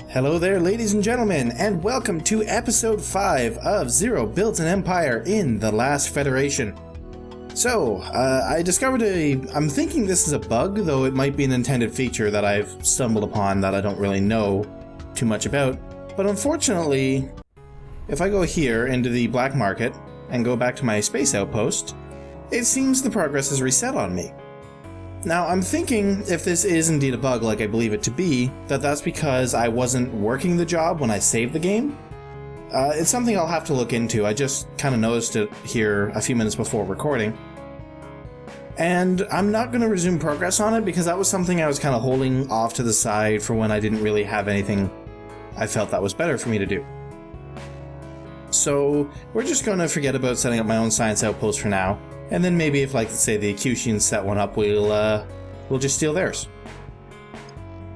Hello there, ladies and gentlemen, and welcome to episode 5 of Zero Builds an Empire in the Last Federation. So, I discovered I'm thinking this is a bug, though it might be an intended feature that I've stumbled upon that I don't really know too much about. But unfortunately, if I go here into the black market and go back to my space outpost, it seems the progress is reset on me. Now, I'm thinking if this is indeed a bug like I believe it to be, that's because I wasn't working the job when I saved the game. It's something I'll have to look into. I just kind of noticed it here a few minutes before recording. And I'm not going to resume progress on it because that was something I was kind of holding off to the side for when I didn't really have anything I felt that was better for me to do. So we're just going to forget about setting up my own science outpost for now. And then maybe if, like, say, the acutians set one up, we'll just steal theirs.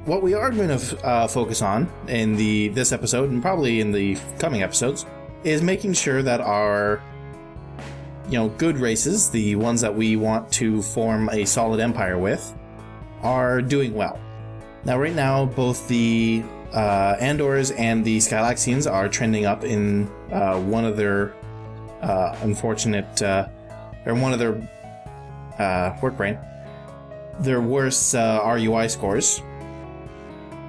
What we are going to focus on in this episode, and probably in the coming episodes, is making sure that our, good races, the ones that we want to form a solid empire with, are doing well. Now, right now, both the Andors and the Skylaxians are trending up in one of their their worst RUI scores.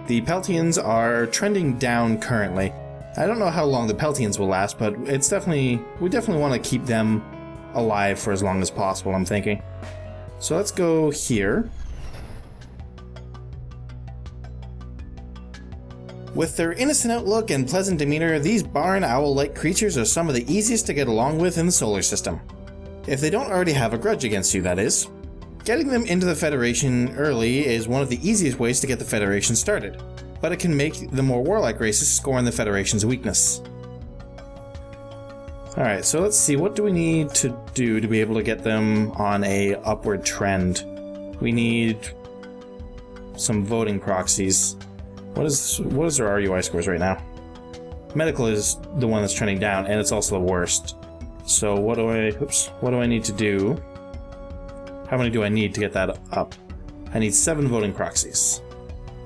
The Peltians are trending down currently. I don't know how long the Peltians will last, but we definitely want to keep them alive for as long as possible, I'm thinking. So let's go here. With their innocent outlook and pleasant demeanor, these barn owl-like creatures are some of the easiest to get along with in the solar system. If they don't already have a grudge against you, that is. Getting them into the Federation early is one of the easiest ways to get the Federation started, but it can make the more warlike races scorn the Federation's weakness. Alright, so let's see, what do we need to do to be able to get them on a upward trend? We need some voting proxies. What is their RUI scores right now? Medical is the one that's trending down, and it's also the worst. So what do I need to do? How many do I need to get that up? I need 7 voting proxies.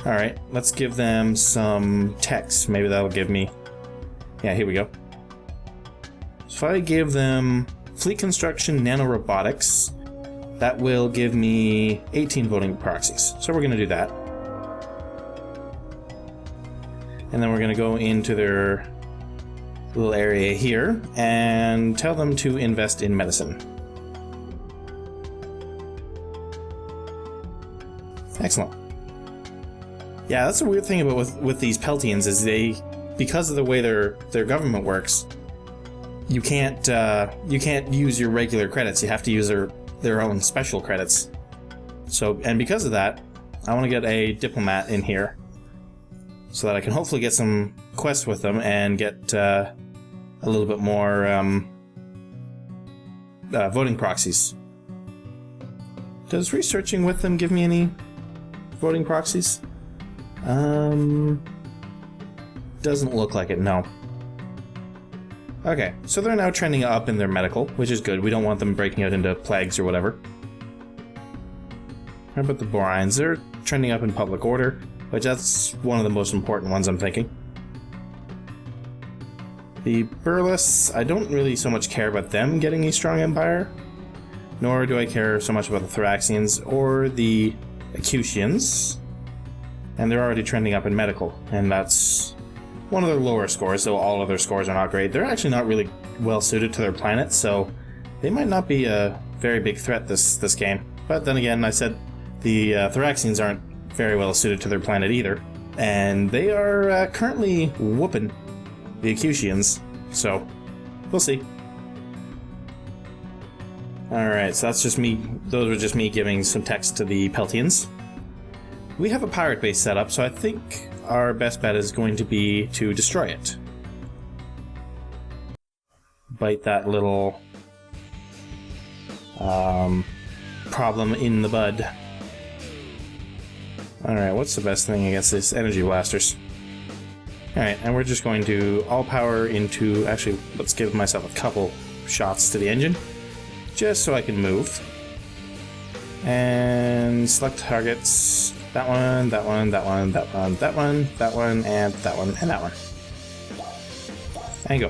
Alright, let's give them some text. Maybe that'll give me... Yeah, here we go. So if I give them fleet construction nanorobotics, that will give me 18 voting proxies. So we're going to do that. And then we're going to go into their little area here and tell them to invest in medicine. Excellent. Yeah, that's the weird thing about with these Peltians is because of the way their government works, you can't use your regular credits. You have to use their own special credits. So, and because of that, I want to get a diplomat in here so that I can hopefully get some quests with them and get a little bit more voting proxies. Does researching with them give me any voting proxies? Doesn't look like it, no. Okay, so they're now trending up in their medical, which is good. We don't want them breaking out into plagues or whatever. How about the Borines? They're trending up in public order, which that's one of the most important ones, I'm thinking. The Burles, I don't really so much care about them getting a strong empire, nor do I care so much about the Thoraxians or the Acutians. And they're already trending up in medical, and that's one of their lower scores, though all of their scores are not great. They're actually not really well suited to their planet, so they might not be a very big threat this game. But then again, I said the Thoraxians aren't very well suited to their planet either, and they are currently whooping the Acutians, so we'll see. Alright, so that's just me. Those are just me giving some text to the Peltians. We have a pirate base set up, so I think our best bet is going to be to destroy it. Bite that little problem in the bud. Alright, what's the best thing against this? Energy blasters. Alright, and we're just going to all power into... Actually, let's give myself a couple shots to the engine, just so I can move. And select targets. That one, that one, that one, that one, that one, that one, and that one, and that one. And go.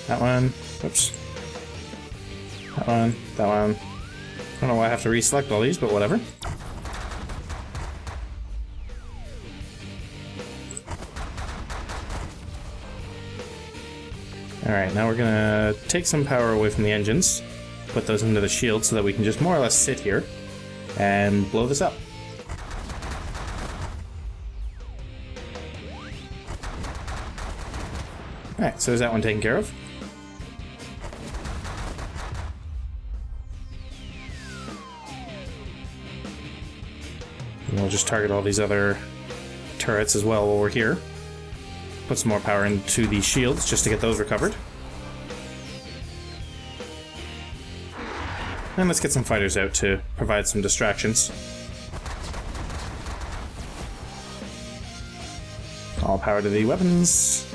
That one. Oops. That one, that one. I don't know why I have to reselect all these, but whatever. Alright, now we're gonna take some power away from the engines, put those into the shield so that we can just more or less sit here and blow this up. Alright, so is that one taken care of? And we'll just target all these other turrets as well while we're here. Put some more power into these shields just to get those recovered. And let's get some fighters out to provide some distractions. All power to the weapons.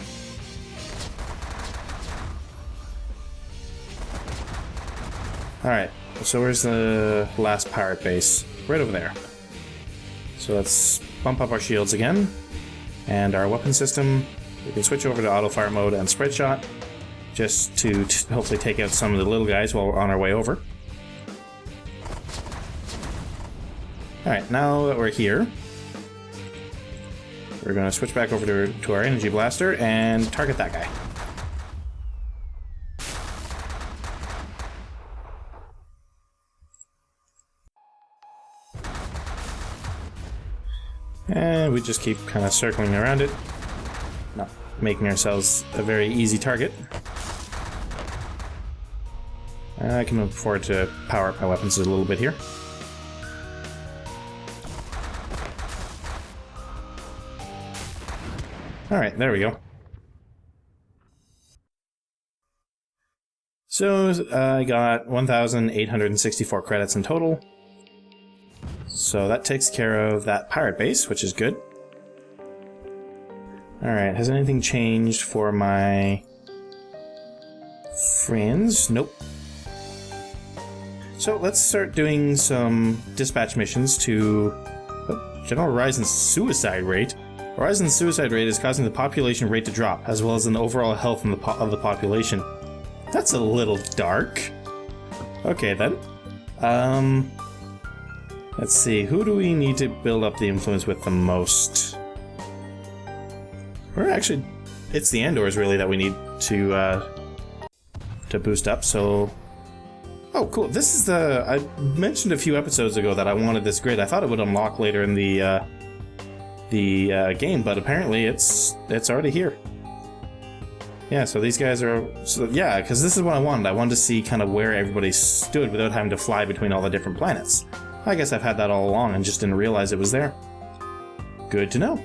Alright, so where's the last pirate base? Right over there. So let's bump up our shields again. And our weapon system, we can switch over to auto fire mode and spread shot, just to hopefully take out some of the little guys while we're on our way over. Alright, now that we're here, we're going to switch back over to our energy blaster and target that guy. And we just keep kind of circling around it, not making ourselves a very easy target. I can afford to power up my weapons a little bit here. Alright, there we go. So I got 1,864 credits in total. So that takes care of that pirate base, which is good. Alright, has anything changed for my friends? Nope. So let's start doing some dispatch missions to General Horizon's suicide rate. Horizon's suicide rate is causing the population rate to drop, as well as an overall health of the population. That's a little dark. Okay then. Let's see, who do we need to build up the influence with the most? Or actually, it's the Andors really that we need to boost up, so... Oh, cool, this is the... I mentioned a few episodes ago that I wanted this grid. I thought it would unlock later in the game, but apparently it's already here. Yeah, so these guys are... So, yeah, because this is what I wanted. I wanted to see kind of where everybody stood without having to fly between all the different planets. I guess I've had that all along and just didn't realize it was there. Good to know.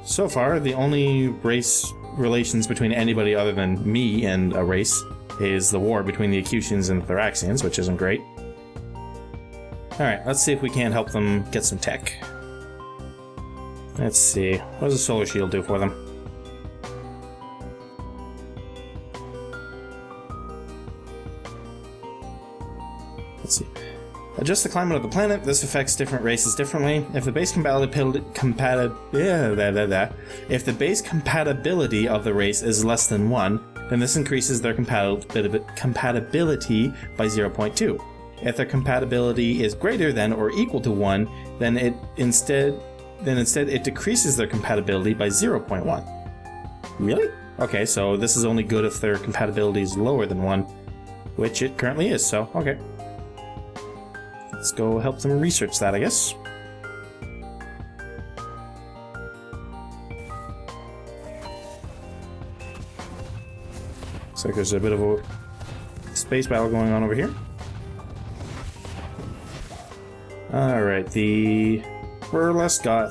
So far, the only race relations between anybody other than me and a race is the war between the Acutians and Thraxians, which isn't great. Alright, let's see if we can't help them get some tech. Let's see, what does a solar shield do for them? Let's see. Adjust the climate of the planet. This affects different races differently. If the base compatibility of the race is less than 1, then this increases their compatibility by 0.2. If their compatibility is greater than or equal to 1, then instead it decreases their compatibility by 0.1. Really? Okay, so this is only good if their compatibility is lower than 1, which it currently is, so okay. Let's go help them research that, I guess. Looks like there's a bit of a space battle going on over here. Alright, the Burlesque got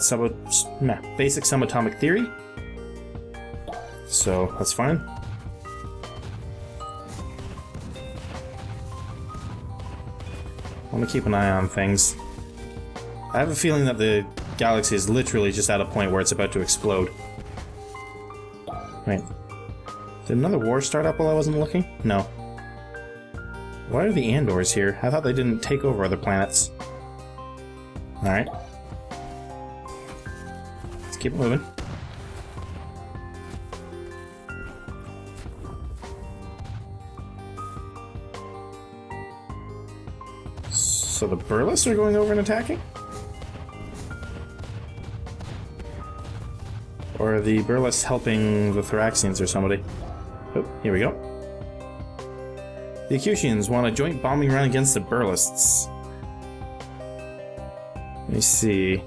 basic subatomic theory. So, that's fine. I want to keep an eye on things. I have a feeling that the galaxy is literally just at a point where it's about to explode. Wait. Did another war start up while I wasn't looking? No. Why are the Andors here? I thought they didn't take over other planets. Alright. Let's keep moving. So the Burles are going over and attacking? Or are the Burles helping the Thoraxians or somebody? Oh, here we go. The Acutians want a joint bombing run against the Burlists. Let me see.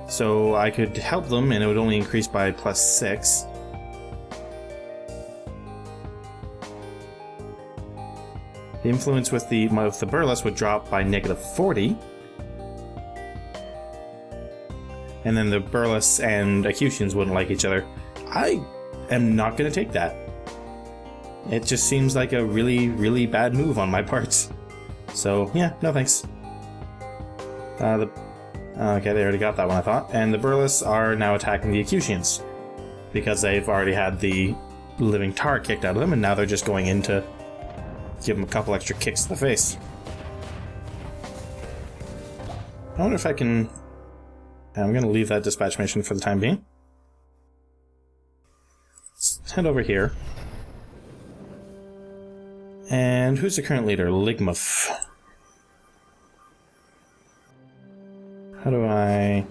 So I could help them and it would only increase by +6. The influence with the Burles would drop by -40. And then the Burles and Acutians wouldn't like each other. I am not going to take that. It just seems like a really, really bad move on my part. So, yeah, no thanks. Okay, they already got that one, I thought. And the Burles are now attacking the Acutians, because they've already had the living tar kicked out of them, and now they're just going in to give them a couple extra kicks to the face. I wonder if I can... I'm going to leave that dispatch mission for the time being. Let's head over here. And who's the current leader? Ligmuth. How do I...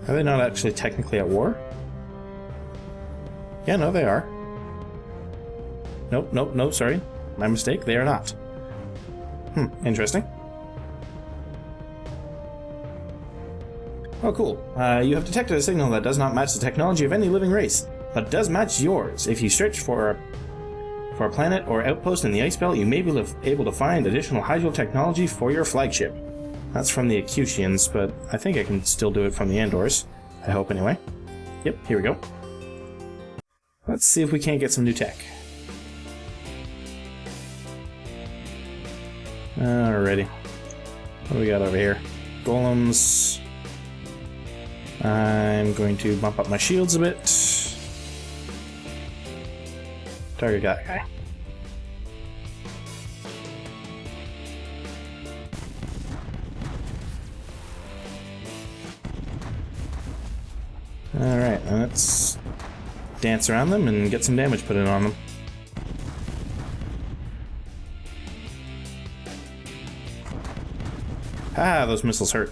Are they not actually technically at war? Yeah, no, they are. Nope, sorry. My mistake, they are not. Interesting. Oh, cool. You have detected a signal that does not match the technology of any living race, but does match yours. If you search for a planet or outpost in the ice belt, you may be able to find additional hydro technology for your flagship. That's from the Acutians, but I think I can still do it from the Andors. I hope, anyway. Yep, here we go. Let's see if we can't get some new tech. Alrighty. What do we got over here? Golems. I'm going to bump up my shields a bit. Target that guy. Alright, let's dance around them and get some damage put in on them. Ah, those missiles hurt.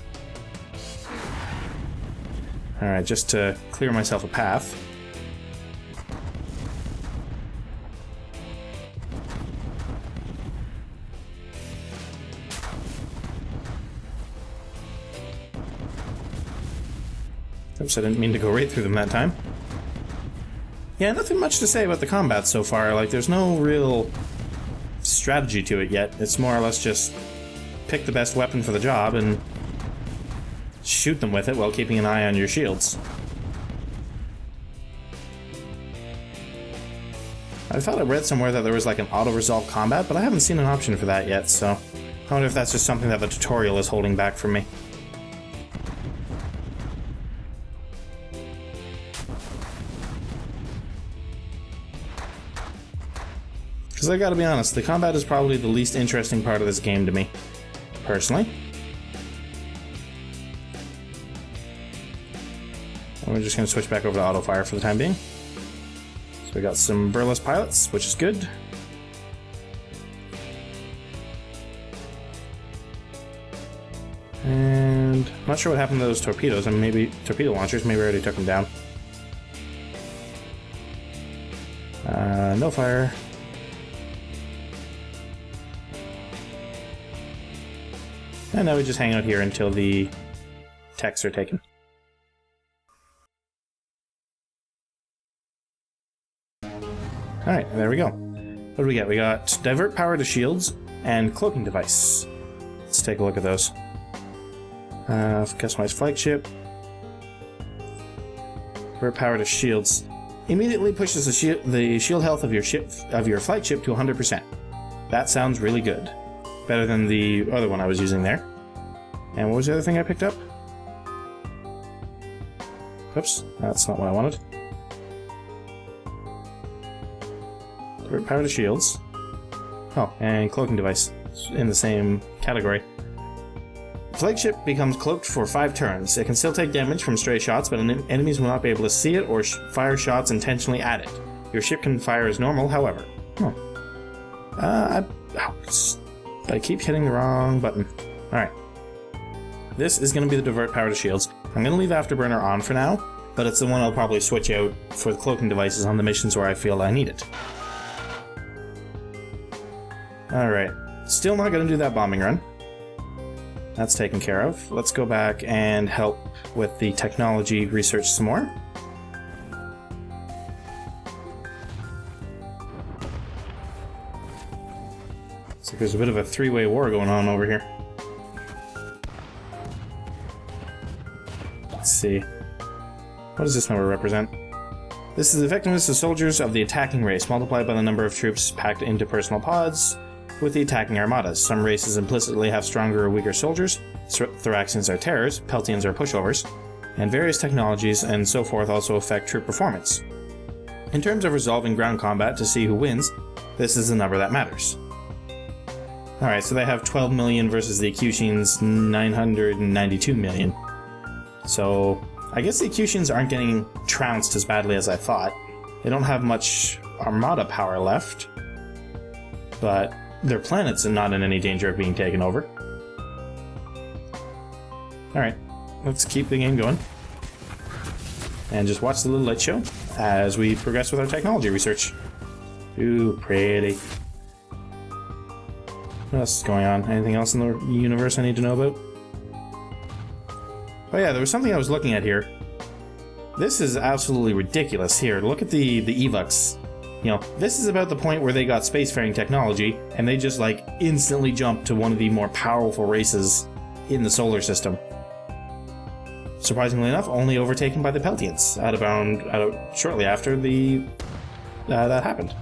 Alright, just to clear myself a path. Oops, I didn't mean to go right through them that time. Yeah, nothing much to say about the combat so far. Like, there's no real strategy to it yet. It's more or less just pick the best weapon for the job and shoot them with it while keeping an eye on your shields. I thought I read somewhere that there was like an auto-resolve combat, but I haven't seen an option for that yet, so I wonder if that's just something that the tutorial is holding back from me. Because I gotta be honest, the combat is probably the least interesting part of this game to me, personally. And we're just gonna switch back over to auto fire for the time being. So we got some Burles pilots, which is good. And I'm not sure what happened to those torpedoes. I mean, maybe torpedo launchers, maybe I already took them down. No fire. And now we just hang out here until the techs are taken. Alright, there we go. What do we get? We got divert power to shields and cloaking device. Let's take a look at those. Customize flagship. Divert power to shields. Immediately pushes the shield health of your flagship to 100%. That sounds really good. Better than the other one I was using there. And what was the other thing I picked up? Oops, that's not what I wanted. Power to shields. Oh, and cloaking device in the same category. The flagship becomes cloaked for 5 turns. It can still take damage from stray shots, but enemies will not be able to see it or fire shots intentionally at it. Your ship can fire as normal, however. I keep hitting the wrong button. Alright. This is going to be the divert power to shields. I'm going to leave Afterburner on for now, but it's the one I'll probably switch out for the cloaking devices on the missions where I feel I need it. Alright. Still not going to do that bombing run. That's taken care of. Let's go back and help with the technology research some more. Looks like there's a bit of a 3-way war going on over here. Let's see. What does this number represent? This is the effectiveness of soldiers of the attacking race, multiplied by the number of troops packed into personal pods with the attacking armadas. Some races implicitly have stronger or weaker soldiers. Thoraxians are terrors, Peltians are pushovers, and various technologies and so forth also affect troop performance. In terms of resolving ground combat to see who wins, this is the number that matters. Alright, so they have 12 million versus the acutians 992 million. So I guess the acutians aren't getting trounced as badly as I thought. They don't have much armada power left, but their planets are not in any danger of being taken over. Alright, let's keep the game going. And just watch the little light show as we progress with our technology research. Ooh, pretty. What else is going on? Anything else in the universe I need to know about? Oh yeah, there was something I was looking at here. This is absolutely ridiculous. Here, look at the Evux. You know, this is about the point where they got spacefaring technology, and they just, like, instantly jumped to one of the more powerful races in the solar system. Surprisingly enough, only overtaken by the Peltians, shortly after that happened.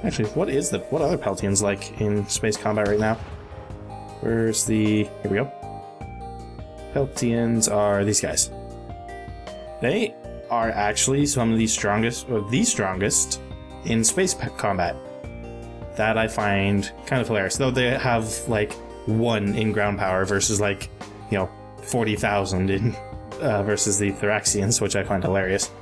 Actually, what other Peltians like in space combat right now? Where's the... Here we go. Peltians are these guys. They are actually some of the strongest, or the strongest, in space combat. That I find kind of hilarious. Though they have, like, 1 in ground power versus, like, 40,000 in versus the Thoraxians, which I find hilarious.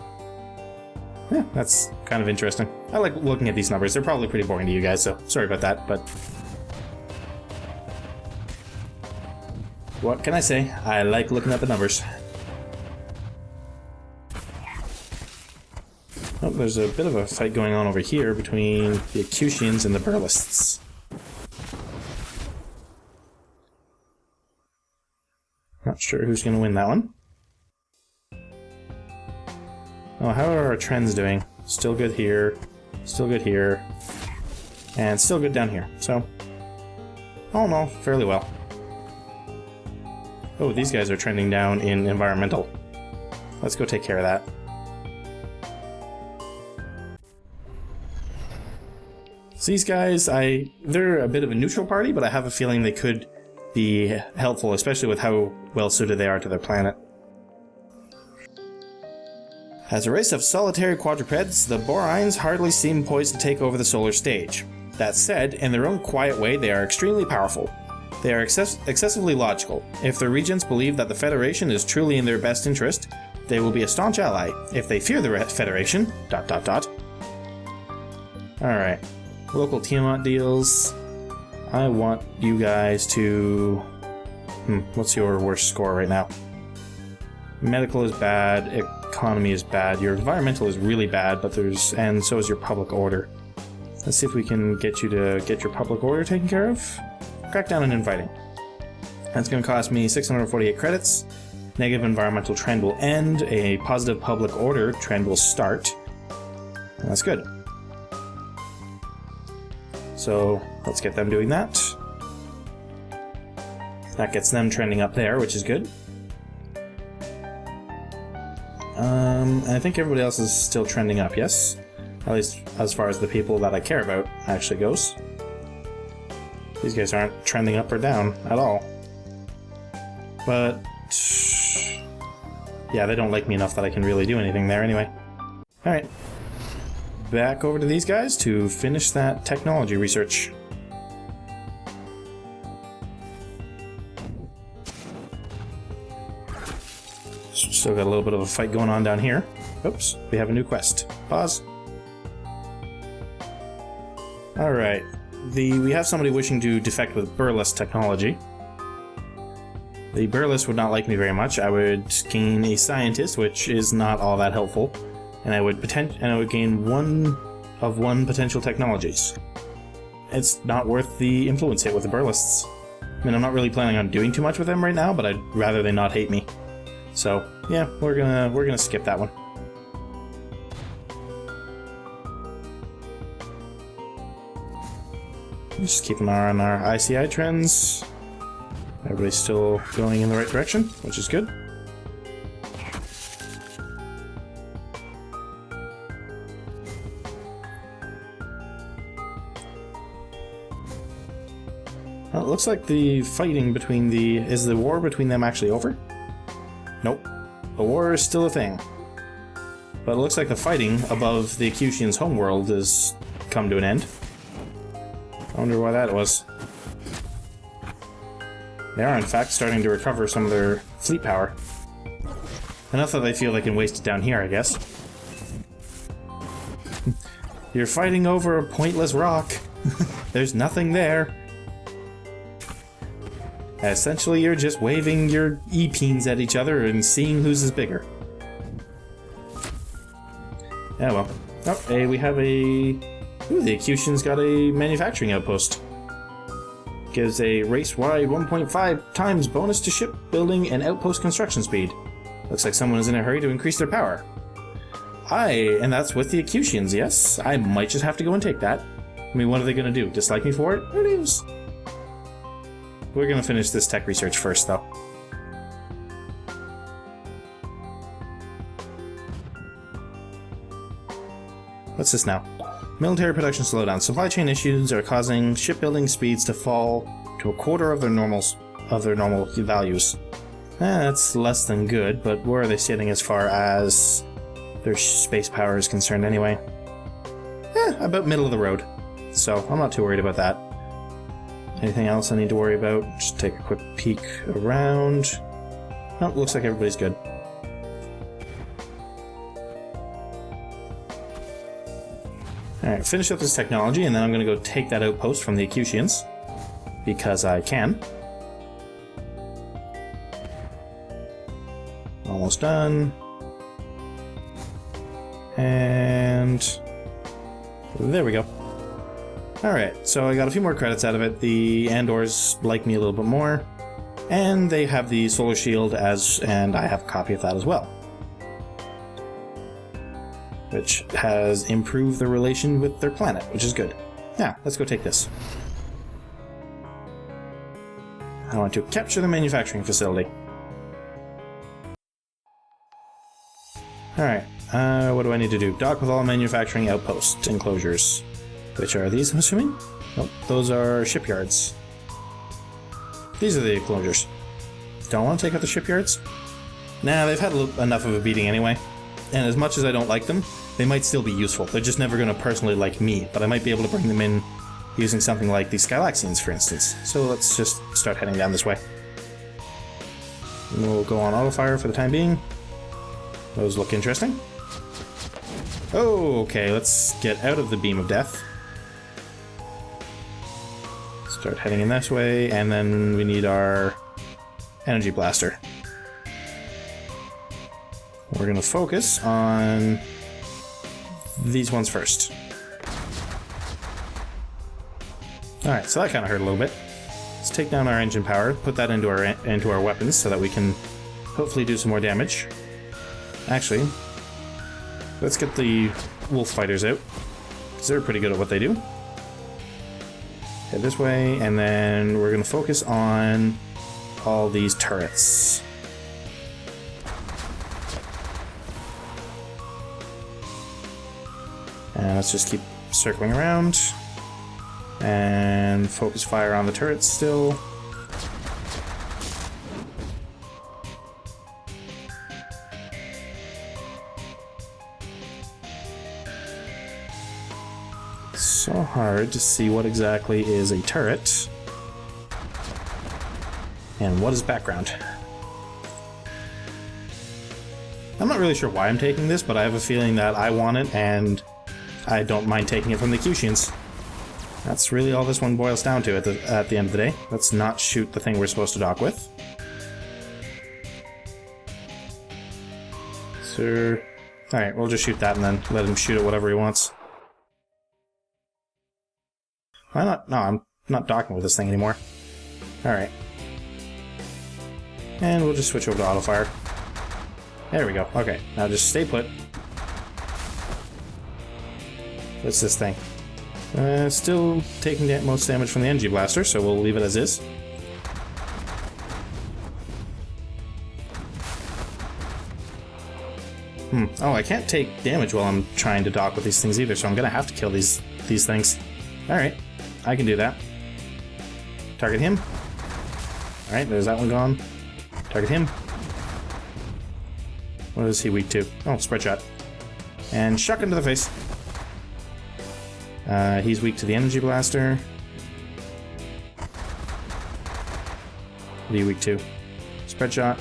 Yeah, that's kind of interesting. I like looking at these numbers. They're probably pretty boring to you guys, so sorry about that, but... what can I say? I like looking at the numbers. Oh, there's a bit of a fight going on over here between the acutians and the burlists. Not sure who's going to win that one. Oh, how are our trends doing? Still good here, still good here, and still good down here. So, all in all, fairly well. Oh, these guys are trending down in environmental. Let's go take care of that. So these guys, they're a bit of a neutral party, but I have a feeling they could be helpful, especially with how well suited they are to their planet. As a race of solitary quadrupeds, the Borines hardly seem poised to take over the solar stage. That said, in their own quiet way, they are extremely powerful. They are excessively logical. If their regents believe that the Federation is truly in their best interest, they will be a staunch ally. If they fear the Federation... ... Alright. Local Tiamat deals. I want you guys to... what's your worst score right now? Medical is bad, economy is bad, your environmental is really bad, and so is your public order. Let's see if we can get you to get your public order taken care of. Crackdown and inviting. That's going to cost me 648 credits. Negative environmental trend will end. A positive public order trend will start. And that's good. So let's get them doing that. That gets them trending up there, which is good. And I think everybody else is still trending up, yes? At least as far as the people that I care about actually goes. These guys aren't trending up or down at all. But yeah, they don't like me enough that I can really do anything there anyway. Alright. Back over to these guys to finish that technology research. Still got a little bit of a fight going on down here. Oops, we have a new quest. Pause. Alright. We have somebody wishing to defect with burlesque technology. The burlesque would not like me very much. I would gain a scientist, which is not all that helpful, and I would gain one potential technologies. It's not worth the influence hit with the burlesques. I mean, I'm not really planning on doing too much with them right now, but I'd rather they not hate me. So yeah, we're gonna skip that one. Just keep an eye on our ICI trends. Everybody's still going in the right direction, which is good. Well, it looks like the fighting between is the war between them actually over? Nope. The war is still a thing. But it looks like the fighting above the Acutians' homeworld has come to an end. I wonder why that was. They are, in fact, starting to recover some of their fleet power. Enough that they feel they can waste it down here, I guess. You're fighting over a pointless rock. There's nothing there. Essentially, you're just waving your E-peens at each other and seeing whose is bigger. Yeah, well. Oh, hey, we have a... Ooh, the Acutians got a manufacturing outpost. Gives a race-wide 1.5 times bonus to ship building and outpost construction speed. Looks like someone is in a hurry to increase their power. And that's with the Acutians, yes. I might just have to go and take that. I mean, what are they going to do? Dislike me for it? Who knows? We're going to finish this tech research first, though. What's this now? Military production slowdown. Supply chain issues are causing shipbuilding speeds to fall to a quarter of their normal values. That's less than good, but where are they sitting as far as their space power is concerned anyway? About middle of the road. So I'm not too worried about that. Anything else I need to worry about? Just take a quick peek around. Nope, looks like everybody's good. Alright, finish up this technology, and then I'm going to go take that outpost from the Acutians. Because I can. Almost done. And... there we go. Alright, so I got a few more credits out of it. The Andors like me a little bit more. And they have the solar shield and I have a copy of that as well. Which has improved the relation with their planet, which is good. Now, let's go take this. I want to capture the manufacturing facility. Alright, what do I need to do? Dock with all manufacturing outpost enclosures. Which are these, I'm assuming? Nope, those are shipyards. These are the enclosures. Don't want to take out the shipyards? Nah, they've had enough of a beating anyway. And as much as I don't like them, they might still be useful. They're just never going to personally like me, but I might be able to bring them in using something like the Skylaxians, for instance. So let's just start heading down this way. And we'll go on auto-fire for the time being. Those look interesting. Oh, okay, let's get out of the beam of death. Start heading in this way, and then we need our energy blaster. We're going to focus on these ones first. Alright, so that kind of hurt a little bit. Let's take down our engine power, put that into our weapons so that we can hopefully do some more damage. Actually, let's get the wolf fighters out, because they're pretty good at what they do. Head this way, and then we're going to focus on all these turrets. And let's just keep circling around. And focus fire on the turrets still. So hard to see what exactly is a turret and what is background. I'm not really sure why I'm taking this, but I have a feeling that I want it and I don't mind taking it from the acutians. That's really all this one boils down to at the end of the day. Let's not shoot the thing we're supposed to dock with. So, alright, we'll just shoot that and then let him shoot at whatever he wants. Why not? No, I'm not docking with this thing anymore. Alright. And we'll just switch over to auto fire. There we go. Okay, now just stay put. What's this thing? Still taking most damage from the energy blaster, so we'll leave it as is. Oh, I can't take damage while I'm trying to dock with these things either, so I'm gonna have to kill these things. Alright, I can do that. Target him. Alright, there's that one gone. Target him. What is he weak to? Oh, spread shot. And shotgun to the face. He's weak to the energy blaster. What are you weak to? Spread shot.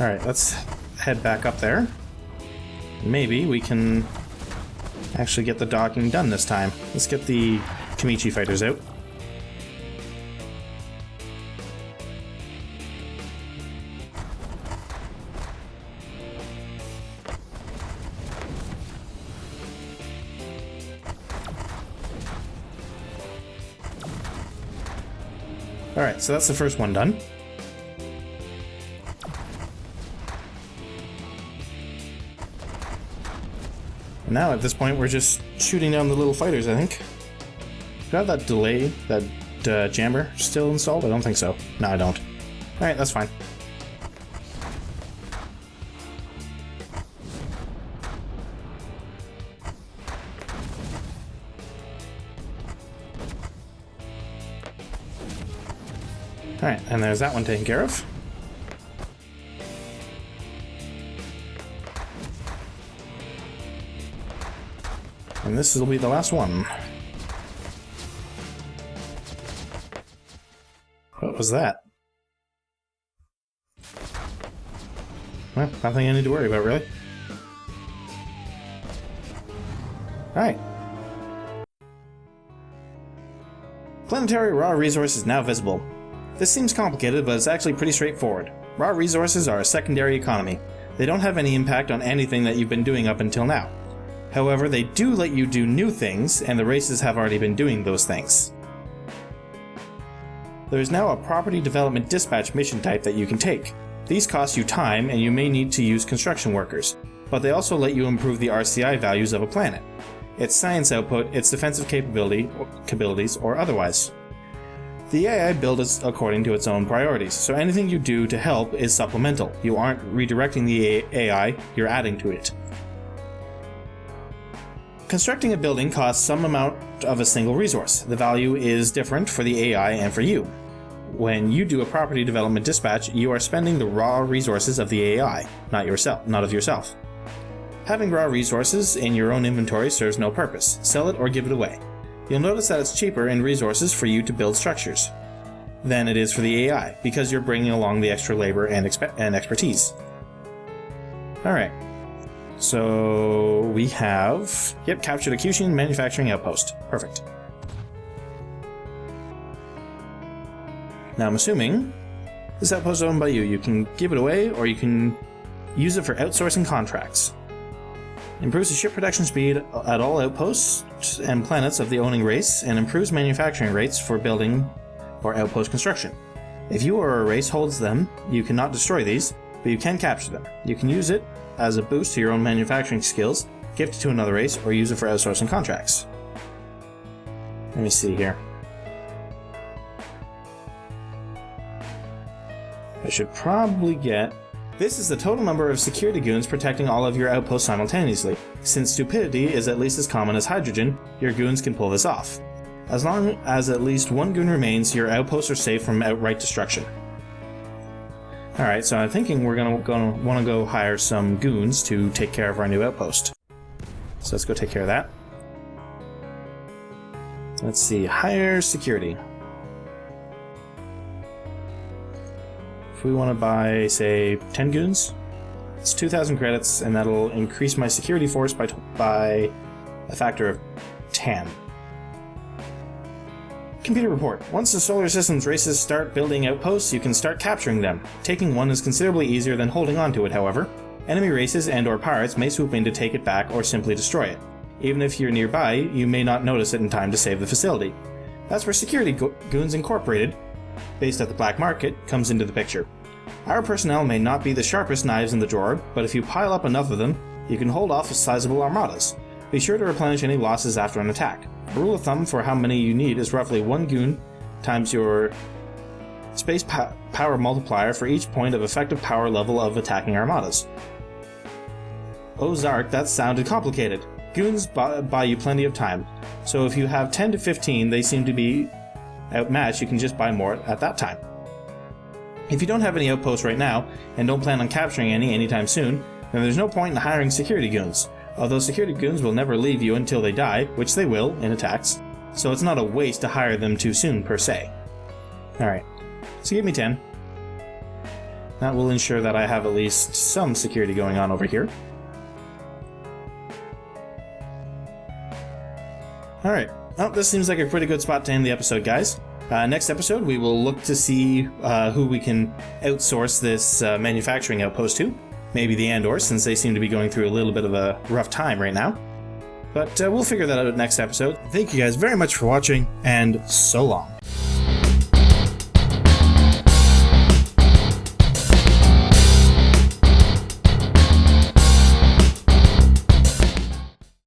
Alright, let's head back up there. Maybe we can actually get the docking done this time. Let's get the Kamichi fighters out. Alright, so that's the first one done. And now at this point we're just shooting down the little fighters, I think. Do I have that delay, that jammer still installed? I don't think so. No, I don't. Alright, that's fine. Alright, and there's that one taken care of. And this will be the last one. What was that? Well, nothing I need to worry about, really. Alright. Planetary raw resource is now visible. This seems complicated, but it's actually pretty straightforward. Raw resources are a secondary economy. They don't have any impact on anything that you've been doing up until now. However, they do let you do new things, and the races have already been doing those things. There is now a property development dispatch mission type that you can take. These cost you time, and you may need to use construction workers, but they also let you improve the RCI values of a planet, its science output, its defensive capabilities, or otherwise. The AI builds according to its own priorities, so anything you do to help is supplemental. You aren't redirecting the AI, you're adding to it. Constructing a building costs some amount of a single resource. The value is different for the AI and for you. When you do a property development dispatch, you are spending the raw resources of the AI, not of yourself. Having raw resources in your own inventory serves no purpose. Sell it or give it away. You'll notice that it's cheaper in resources for you to build structures than it is for the AI, because you're bringing along the extra labor and expertise. Alright. So we have, captured a Acutian manufacturing outpost. Perfect. Now I'm assuming this outpost is owned by you. You can give it away, or you can use it for outsourcing contracts. Improves the ship production speed at all outposts and planets of the owning race, and improves manufacturing rates for building or outpost construction. If you or a race holds them, you cannot destroy these, but you can capture them. You can use it as a boost to your own manufacturing skills, gift it to another race, or use it for outsourcing contracts. Let me see here. I should probably get... This is the total number of security goons protecting all of your outposts simultaneously. Since stupidity is at least as common as hydrogen, your goons can pull this off. As long as at least one goon remains, your outposts are safe from outright destruction. Alright, so I'm thinking we're gonna want to go hire some goons to take care of our new outpost. So let's go take care of that. Let's see, hire security. If we want to buy, say, 10 goons, it's 2,000 credits, and that'll increase my security force by a factor of 10. Computer report. Once the solar system's races start building outposts, you can start capturing them. Taking one is considerably easier than holding onto it, however. Enemy races and or pirates may swoop in to take it back or simply destroy it. Even if you're nearby, you may not notice it in time to save the facility. That's where Security Goons Incorporated, based at the black market, comes into the picture. Our personnel may not be the sharpest knives in the drawer, but if you pile up enough of them, you can hold off sizable armadas. Be sure to replenish any losses after an attack. A rule of thumb for how many you need is roughly 1 goon times your space power multiplier for each point of effective power level of attacking armadas. Oh Zark, that sounded complicated. Goons buy you plenty of time, so if you have 10 to 15 they seem to be outmatched, you can just buy more at that time. If you don't have any outposts right now, and don't plan on capturing any anytime soon, then there's no point in hiring security goons. Although security goons will never leave you until they die, which they will in attacks, so it's not a waste to hire them too soon per se. Alright, so give me 10. That will ensure that I have at least some security going on over here. Alright, well, this seems like a pretty good spot to end the episode, guys. Next episode, we will look to see who we can outsource this manufacturing outpost to. Maybe the Andors, since they seem to be going through a little bit of a rough time right now. But we'll figure that out next episode. Thank you guys very much for watching, and so long.